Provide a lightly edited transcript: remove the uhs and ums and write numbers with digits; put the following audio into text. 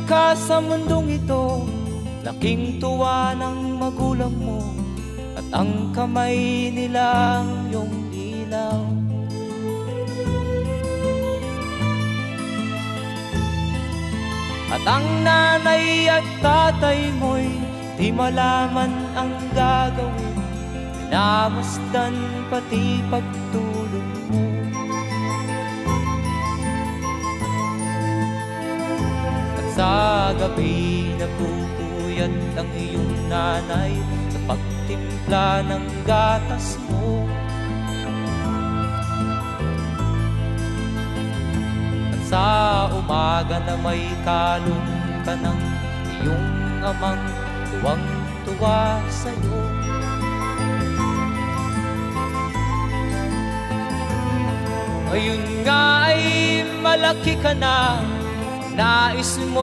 ka sa mundong ito, laking tuwa ng magulang mo, at ang kamay nila ang iyong ilaw. At ang nanay at tatay mo'y di malaman ang gagawin, minamasdan pati pagtulog mo. At sa gabi napupuyat ang iyong nanay sa pagtimpla ng gatas mo. At sa umaga na may kalong ka ng iyong amang tuwang-tuwa sa'yo. Ngayon nga ay malaki ka na, nais mo